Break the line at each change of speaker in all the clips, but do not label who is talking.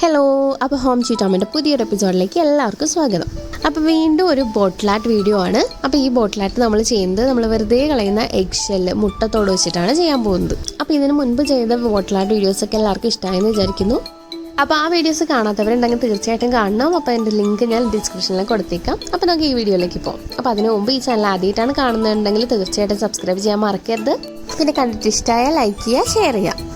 Hello, അപ്പോൾ home ചീറ്റാമിൻ്റെ പുതിയൊരു എപ്പിസോഡിലേക്ക് എല്ലാവർക്കും സ്വാഗതം. അപ്പോൾ വീണ്ടും ഒരു ബോട്ടിൽ ആർട്ട് വീഡിയോ ആണ്. അപ്പോൾ ഈ ബോട്ടിൽ ആർട്ട് നമ്മൾ ചെയ്യുന്നത് നമ്മൾ വെറുതെ കളയുന്ന എഗ് ഷെല്ല് മുട്ടത്തോട് വെച്ചിട്ടാണ് ചെയ്യാൻ പോകുന്നത്. അപ്പോൾ ഇതിന് മുൻപ് ചെയ്ത ബോട്ടിൽ ആർട്ട് വീഡിയോസൊക്കെ എല്ലാവർക്കും ഇഷ്ടമായെന്ന് വിചാരിക്കുന്നു. അപ്പോൾ ആ വീഡിയോസ് കാണാത്തവരുണ്ടെങ്കിൽ തീർച്ചയായിട്ടും കാണണം. അപ്പോൾ എൻ്റെ ലിങ്ക് ഞാൻ ഡിസ്ക്രിപ്ഷനിൽ കൊടുത്തേക്കാം. അപ്പോൾ നമുക്ക് ഈ വീഡിയോയിലേക്ക് പോകാം. അപ്പോൾ അതിന് മുമ്പ് ഈ ചാനൽ ആദ്യമായിട്ടാണ് കാണുന്നുണ്ടെങ്കിൽ തീർച്ചയായിട്ടും സബ്സ്ക്രൈബ് ചെയ്യാൻ മറക്കരുത്. പിന്നെ കണ്ടിട്ട് ഇഷ്ടമായാൽ ലൈക്ക് ചെയ്യുക, ഷെയർ ചെയ്യുക.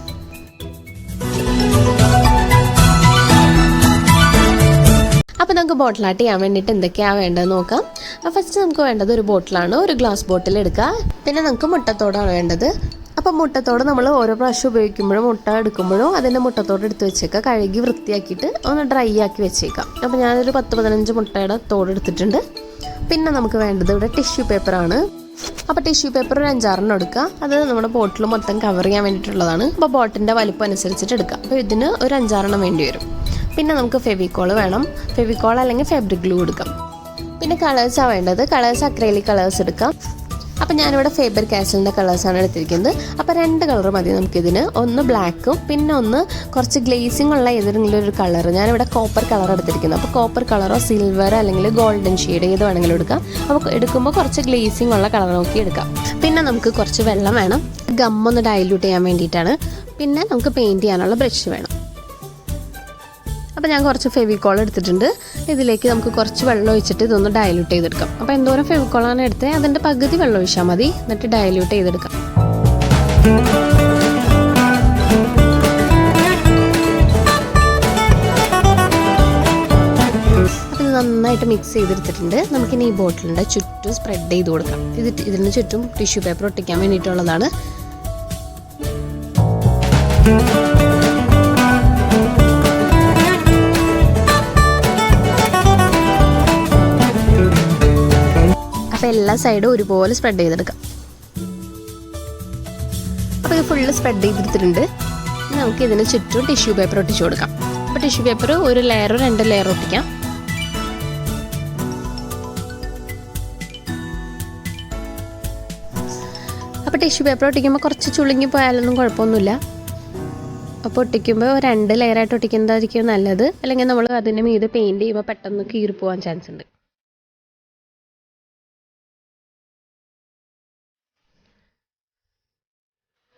അപ്പോൾ നമുക്ക് ബോട്ടിൽ ആർട്ട് ചെയ്യാൻ വേണ്ടിയിട്ട് എന്തൊക്കെയാണ് വേണ്ടതെന്ന് നോക്കാം. ഫസ്റ്റ് നമുക്ക് വേണ്ടത് ഒരു ബോട്ടിലാണ്. ഒരു ഗ്ലാസ് ബോട്ടിൽ എടുക്കുക. പിന്നെ നമുക്ക് മുട്ടത്തോടാണ് വേണ്ടത്. അപ്പോൾ മുട്ടത്തോട് നമ്മൾ ഓരോ പ്രാവശ്യം ഉപയോഗിക്കുമ്പോഴും മുട്ട എടുക്കുമ്പോഴും അതിൻ്റെ മുട്ടത്തോട് എടുത്ത് വെച്ചേക്കുക. കഴുകി വൃത്തിയാക്കിയിട്ട് ഒന്ന് ഡ്രൈ ആക്കി വെച്ചേക്കാം. അപ്പോൾ ഞാനൊരു 10-15 മുട്ടയുടെ തോട് എടുത്തിട്ടുണ്ട്. പിന്നെ നമുക്ക് വേണ്ടത് ഇവിടെ ടിഷ്യൂ പേപ്പറാണ്. അപ്പോൾ ടിഷ്യൂ പേപ്പർ ഒരു 5-6 എടുക്കുക. അത് നമ്മുടെ ബോട്ടിൽ മൊത്തം കവർ ചെയ്യാൻ വേണ്ടിയിട്ടുള്ളതാണ്. അപ്പോൾ ബോട്ടിൻ്റെ വലിപ്പം അനുസരിച്ചിട്ട് എടുക്കുക. അപ്പോൾ ഇതിന് ഒരു 5-6 വേണ്ടി വരും. പിന്നെ നമുക്ക് ഫെവിക്കോൾ വേണം. ഫെവിക്കോൾ അല്ലെങ്കിൽ ഫാബ്രിക് ഗ്ലൂ എടുക്കാം. പിന്നെ കളേഴ്സാണ് വേണ്ടത്. കളേഴ്സ് അക്രൈലിക് കളേഴ്സ് എടുക്കാം. അപ്പം ഞാനിവിടെ ഫേബർ കാസലിൻ്റെ കളേഴ്സാണ് എടുത്തിരിക്കുന്നത്. അപ്പോൾ 2 കളർ മതി നമുക്കിതിന്. ഒന്ന് ബ്ലാക്കും പിന്നെ ഒന്ന് കുറച്ച് ഗ്ലേസിംഗ് ഉള്ള ഏതെങ്കിലും ഒരു കളർ. ഞാനിവിടെ കോപ്പർ കളർ എടുത്തിരിക്കുന്നത്. അപ്പോൾ കോപ്പർ കളറോ സിൽവർ അല്ലെങ്കിൽ ഗോൾഡൻ ഷെയ്ഡ് ഏത് വേണമെങ്കിലും എടുക്കാം. അപ്പോൾ എടുക്കുമ്പോൾ കുറച്ച് ഗ്ലേസിംഗ് ഉള്ള കളർ നോക്കി എടുക്കാം. പിന്നെ നമുക്ക് കുറച്ച് വെള്ളം വേണം. ഗമ്മൊന്ന് ഡൈല്യൂട്ട് ചെയ്യാൻ വേണ്ടിയിട്ടാണ്. പിന്നെ നമുക്ക് പെയിൻറ്റ് ചെയ്യാനുള്ള ബ്രഷ് വേണം. അപ്പോൾ ഞാൻ കുറച്ച് ഫെവിക്കോൾ എടുത്തിട്ടുണ്ട്. ഇതിലേക്ക് നമുക്ക് കുറച്ച് വെള്ളം ഒഴിച്ചിട്ട് ഇതൊന്ന് ഡയല്യൂട്ട് ചെയ്തെടുക്കാം. അപ്പോൾ എന്തോരം ഫെവിക്കോളാണ് എടുത്തത് അതിൻ്റെ പകുതി വെള്ളം ഒഴിച്ചാൽ മതി. എന്നിട്ട് ഡയല്യൂട്ട് ചെയ്തെടുക്കാം. അപ്പോൾ ഇത് നന്നായിട്ട് മിക്സ് ചെയ്തെടുത്തിട്ടുണ്ട്. നമുക്കിനി ഈ ബോട്ടിലിൻ്റെ ചുറ്റും സ്പ്രെഡ് ചെയ്ത് കൊടുക്കാം. ഇതിന് ചുറ്റും ടിഷ്യൂ പേപ്പർ ഒട്ടിക്കാൻ വേണ്ടിയിട്ടുള്ളതാണ്. അപ്പോൾ എല്ലാ സൈഡും ഒരുപോലെ സ്പ്രെഡ് ചെയ്തെടുക്കാം. അപ്പോൾ ഇത് ഫുള്ള് സ്പ്രെഡ് ചെയ്തെടുത്തിട്ടുണ്ട്. നമുക്ക് ഇതിന് ചുറ്റും ടിഷ്യൂ പേപ്പർ ഒട്ടിച്ചു കൊടുക്കാം. അപ്പോൾ ടിഷ്യൂ പേപ്പർ ഒരു ലെയറോ 2 ലെയർ ഒട്ടിക്കാം. അപ്പോൾ ടിഷ്യൂ പേപ്പർ ഒട്ടിക്കുമ്പോൾ കുറച്ച് ചുളുങ്ങി പോയാലൊന്നും കുഴപ്പമൊന്നുമില്ല. അപ്പോൾ ഒട്ടിക്കുമ്പോൾ 2 ലെയറായിട്ട് ഒട്ടിക്കുന്നതായിരിക്കും നല്ലത്. അല്ലെങ്കിൽ നമ്മൾ അതിന് മീതെ പെയിൻറ്റ് ചെയ്യുമ്പോൾ പെട്ടെന്ന് കീറിപ്പോവാൻ ചാൻസ് ഉണ്ട്.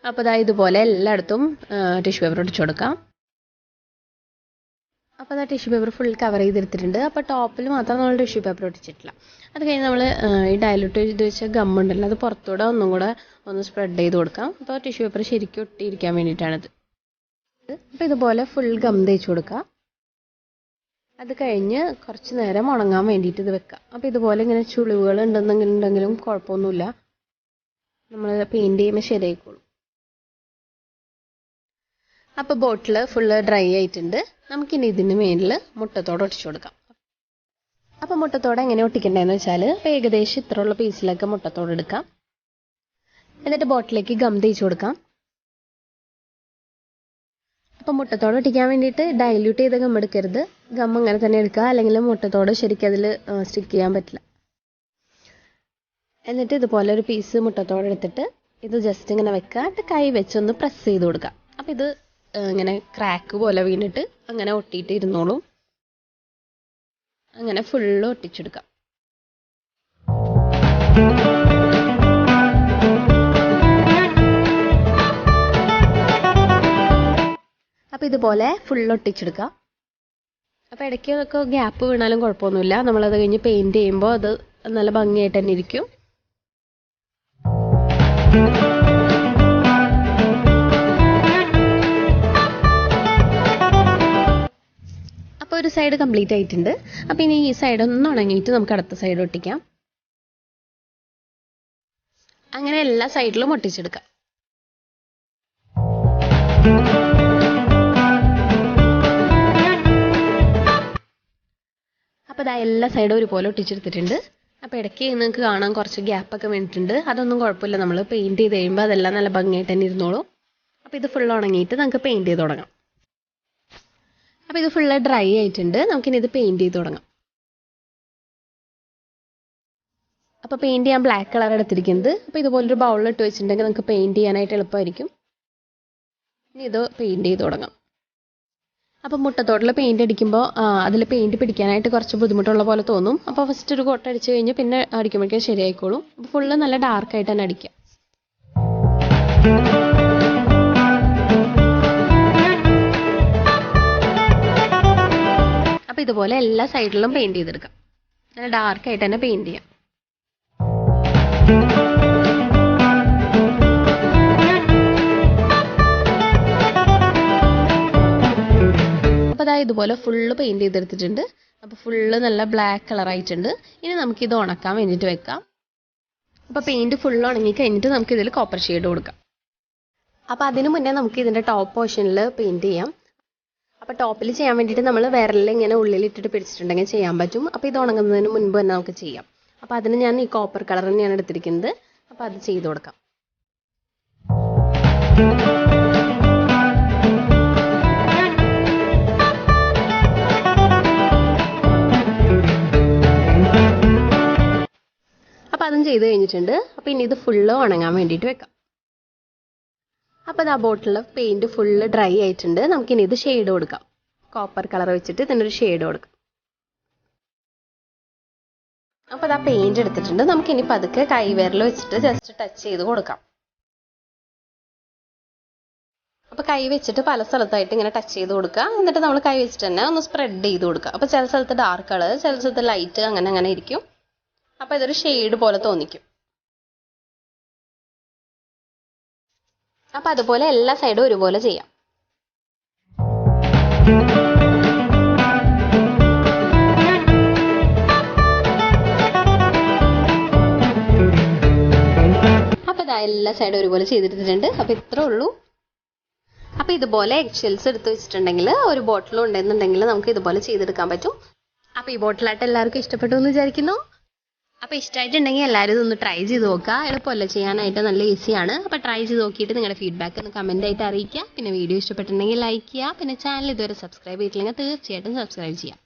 അപ്പോൾ അതായത് ഇതുപോലെ എല്ലായിടത്തും ടിഷ്യൂ പേപ്പർ ഒട്ടിച്ചു കൊടുക്കാം. അപ്പോൾ അതാ ടിഷ്യൂ പേപ്പർ ഫുൾ കവർ ചെയ്തെടുത്തിട്ടുണ്ട്. അപ്പോൾ ടോപ്പിൽ മാത്രം നമ്മൾ ടിഷ്യൂ പേപ്പർ ഒട്ടിച്ചിട്ടില്ല. അത് കഴിഞ്ഞ് നമ്മൾ ഈ ഡയലൂട്ട് ചെയ്ത് വെച്ച ഗമ്മുണ്ടല്ലോ അത് പുറത്തൂടെ ഒന്നും കൂടെ ഒന്ന് സ്പ്രെഡ് ചെയ്ത് കൊടുക്കാം. അപ്പോൾ ടിഷ്യൂ പേപ്പർ ശരിക്കും ഒട്ടിയിരിക്കാൻ വേണ്ടിയിട്ടാണിത്. അപ്പോൾ ഇതുപോലെ ഫുൾ ഗം തേച്ച് കൊടുക്കുക. അത് കഴിഞ്ഞ് കുറച്ച് നേരം ഉണങ്ങാൻ വേണ്ടിയിട്ട് ഇത് വെക്കാം. അപ്പോൾ ഇതുപോലെ ഇങ്ങനെ ചുളിവുകൾ ഉണ്ടെന്നെങ്കിലും കുഴപ്പമൊന്നുമില്ല. നമ്മൾ പെയിൻറ്റ് ചെയ്യുമ്പോൾ ശരിയായിക്കോളും. അപ്പോൾ ബോട്ടിൽ ഫുള്ള് ഡ്രൈ ആയിട്ടുണ്ട്. നമുക്കിനി ഇതിന് മേലിൽ മുട്ടത്തോട് ഒട്ടിച്ചു കൊടുക്കാം. അപ്പോൾ മുട്ടത്തോട് എങ്ങനെ ഒട്ടിക്കേണ്ടതെന്ന് വെച്ചാൽ ഏകദേശം ഇത്രയുള്ള പീസിലൊക്കെ മുട്ടത്തോട് എടുക്കാം. എന്നിട്ട് ബോട്ടിലേക്ക് ഗം തേച്ച് കൊടുക്കാം. അപ്പോൾ മുട്ടത്തോട് ഒട്ടിക്കാൻ വേണ്ടിയിട്ട് ഡൈല്യൂട്ട് ചെയ്ത ഗം എടുക്കരുത്. ഗം അങ്ങനെ തന്നെ എടുക്കുക. അല്ലെങ്കിൽ മുട്ടത്തോട് ശരിക്കും അതിൽ സ്റ്റിക്ക് ചെയ്യാൻ പറ്റില്ല. എന്നിട്ട് ഇതുപോലെ ഒരു പീസ് മുട്ടത്തോട് എടുത്തിട്ട് ഇത് ജസ്റ്റ് ഇങ്ങനെ വെക്കുക. എന്നിട്ട് കൈ വെച്ചൊന്ന് പ്രസ് ചെയ്ത് കൊടുക്കുക. അപ്പോൾ ഇത് ഇങ്ങനെ ക്രാക്ക് പോലെ വീണിട്ട് അങ്ങനെ ഒട്ടിയിട്ട് ഇരുന്നോളും. അങ്ങനെ ഫുള്ള് ഒട്ടിച്ചെടുക്കാം. അപ്പോൾ ഇതുപോലെ ഫുള്ള് ഒട്ടിച്ചെടുക്കുക. അപ്പോൾ ഇടയ്ക്കൊക്കെ ഗ്യാപ്പ് വീണാലും കുഴപ്പമൊന്നുമില്ല. നമ്മളത് കഴിഞ്ഞ് പെയിൻറ്റ് ചെയ്യുമ്പോൾ അത് നല്ല ഭംഗിയായിട്ട് തന്നെ ഇരിക്കും. അപ്പോൾ ഒരു സൈഡ് കംപ്ലീറ്റ് ആയിട്ടുണ്ട്. അപ്പോൾ ഇനി ഈ സൈഡ് ഒന്ന് ഉണങ്ങിയിട്ട് നമുക്ക് അടുത്ത സൈഡ് ഒട്ടിക്കാം. അങ്ങനെ എല്ലാ സൈഡിലും ഒട്ടിച്ചെടുക്കാം. അപ്പോൾ ഇതാ എല്ലാ സൈഡും ഒരുപോലെ ഒട്ടിച്ചെടുത്തിട്ടുണ്ട്. അപ്പോൾ ഇടയ്ക്ക് നിങ്ങൾക്ക് കാണാൻ കുറച്ച് ഗ്യാപ്പൊക്കെ വേണ്ടിയിട്ടുണ്ട്. അതൊന്നും കുഴപ്പമില്ല. നമ്മൾ പെയിൻറ്റ് ചെയ്ത് കഴിയുമ്പോൾ അതെല്ലാം നല്ല ഭംഗിയായിട്ട് തന്നെ ഇരുന്നോളും. അപ്പോൾ ഇത് ഫുൾ ഉണങ്ങിയിട്ട് നമുക്ക് പെയിൻറ്റ് ചെയ്ത് തുടങ്ങാം. അപ്പോൾ ഇത് ഫുള്ള് ഡ്രൈ ആയിട്ടുണ്ട്. നമുക്കിനി ഇത് പെയിൻറ്റ് ചെയ്ത് തുടങ്ങാം. അപ്പോൾ പെയിൻറ്റ് ചെയ്യാൻ ബ്ലാക്ക് കളർ എടുത്തിരിക്കുന്നത്. അപ്പോൾ ഇതുപോലൊരു ബൗളിലിട്ട് വെച്ചിട്ടുണ്ടെങ്കിൽ നമുക്ക് പെയിൻറ്റ് ചെയ്യാനായിട്ട് എളുപ്പമായിരിക്കും. ഇനി ഇത് പെയിൻറ്റ് ചെയ്ത് തുടങ്ങാം. അപ്പോൾ മുട്ടത്തോട്ടിൽ പെയിൻറ് അടിക്കുമ്പോൾ അതിൽ പെയിൻറ് പിടിക്കാനായിട്ട് കുറച്ച് ബുദ്ധിമുട്ടുള്ള പോലെ തോന്നും. അപ്പോൾ ഫസ്റ്റ് ഒരു കോട്ട് അടിച്ച് കഴിഞ്ഞ് പിന്നെ അടിക്കുമ്പോഴേക്കും ശരിയായിക്കോളും. അപ്പോൾ ഫുള്ള് നല്ല ഡാർക്കായിട്ട് തന്നെ അടിക്കാം. അപ്പോൾ ഇതുപോലെ എല്ലാ സൈഡിലും പെയിൻറ് ചെയ്തെടുക്കാം. നല്ല ഡാർക്കായിട്ട് തന്നെ പെയിൻറ് ചെയ്യാം. അപ്പോൾ അതായത് ഇതുപോലെ ഫുള്ള് പെയിൻറ് ചെയ്തെടുത്തിട്ടുണ്ട്. അപ്പോൾ ഫുള്ള് നല്ല ബ്ലാക്ക് കളറായിട്ടുണ്ട്. ഇനി നമുക്കിത് ഉണക്കാൻ വേണ്ടിയിട്ട് വെക്കാം. അപ്പോൾ പെയിൻറ് ഫുള്ള് ഉണങ്ങി കഴിഞ്ഞിട്ട് നമുക്കിതിൽ കോപ്പർ ഷെയ്ഡ് കൊടുക്കാം. അപ്പോൾ അതിന് മുന്നേ നമുക്ക് ഇതിൻ്റെ ടോപ്പ് പോർഷനിൽ പെയിൻറ് ചെയ്യാം. അപ്പോൾ ടോപ്പിൽ ചെയ്യാൻ വേണ്ടിയിട്ട് നമ്മൾ വിരലിൽ ഇങ്ങനെ ഉള്ളിലിട്ടിട്ട് പിടിച്ചിട്ടുണ്ടെങ്കിൽ ചെയ്യാൻ പറ്റും. അപ്പോൾ ഇത് ഉണങ്ങുന്നതിന് മുൻപ് തന്നെ നമുക്ക് ചെയ്യാം. അപ്പോൾ അതിന് ഞാൻ ഈ കോപ്പർ കളർ തന്നെയാണ് എടുത്തിരിക്കുന്നത്. അപ്പോൾ അത് ചെയ്ത് കൊടുക്കാം. അപ്പോൾ അതും ചെയ്ത് കഴിഞ്ഞിട്ടുണ്ട്. അപ്പോൾ ഇനി ഇത് ഫുള്ള് ഉണങ്ങാൻ വേണ്ടിയിട്ട് വെക്കാം. അപ്പോൾ അത് ആ ബോട്ടിൽ പെയിൻറ് ഫുള്ള് ഡ്രൈ ആയിട്ടുണ്ട്. നമുക്കിനി ഇത് ഷെയ്ഡ് കൊടുക്കാം. കോപ്പർ കളർ വെച്ചിട്ട് ഇതിനൊരു ഷെയ്ഡ് കൊടുക്കാം. അപ്പോൾ അത് ആ പെയിൻറ് എടുത്തിട്ടുണ്ട്. നമുക്കിനി പതുക്കെ കൈവിരൽ വെച്ചിട്ട് ജസ്റ്റ് ടച്ച് ചെയ്ത് കൊടുക്കാം. അപ്പോൾ കൈ വെച്ചിട്ട് പല സ്ഥലത്തായിട്ട് ഇങ്ങനെ ടച്ച് ചെയ്ത് കൊടുക്കുക. എന്നിട്ട് നമ്മൾ കൈ വെച്ചിട്ട് തന്നെ ഒന്ന് സ്പ്രെഡ് ചെയ്ത് കൊടുക്കുക. അപ്പോൾ ചില സ്ഥലത്ത് ഡാർക്ക് കളർ, ചില സ്ഥലത്ത് ലൈറ്റ്, അങ്ങനെ ഇരിക്കും. അപ്പോൾ ഇതൊരു ഷെയ്ഡ് പോലെ തോന്നിക്കും. അപ്പോൾ അതുപോലെ എല്ലാ സൈഡും ഒരുപോലെ ചെയ്യാം. അപ്പോൾ ഇതാ എല്ലാ സൈഡും ഒരുപോലെ ചെയ്തിട്ടുണ്ട്. അപ്പോൾ ഇത്രേ ഉള്ളൂ. അപ്പോൾ ഇതുപോലെ എഗ്ഷെൽസ് എടുത്ത് വെച്ചിട്ടുണ്ടെങ്കിൽ ഒരു ബോട്ടിലും ഉണ്ടെന്നുണ്ടെങ്കിൽ നമുക്ക് ഇതുപോലെ ചെയ്തെടുക്കാൻ പറ്റും. അപ്പോൾ ഈ ബോട്ടിലായിട്ട് എല്ലാവർക്കും ഇഷ്ടപ്പെട്ടു എന്ന് വിചാരിക്കുന്നു. അപ്പോൾ ഇഷ്ടമായിട്ടുണ്ടെങ്കിൽ എല്ലാവരും ഇതൊന്ന് ട്രൈ ചെയ്ത് നോക്കുക. എളുപ്പമല്ല ചെയ്യാനായിട്ട്, നല്ല ഈസിയാണ്. അപ്പോൾ ട്രൈ ചെയ്ത് നോക്കിയിട്ട് നിങ്ങളുടെ ഫീഡ്ബാക്ക് ഒന്ന് കമൻ്റ് ആയിട്ട് അറിയിക്കുക. പിന്നെ വീഡിയോ ഇഷ്ടപ്പെട്ടിട്ടുണ്ടെങ്കിൽ ലൈക്ക് ചെയ്യുക. പിന്നെ ചാനൽ ഇതുവരെ സബ്സ്ക്രൈബ് ചെയ്തിട്ടില്ലെങ്കിൽ തീർച്ചയായിട്ടും സബ്സ്ക്രൈബ് ചെയ്യാം.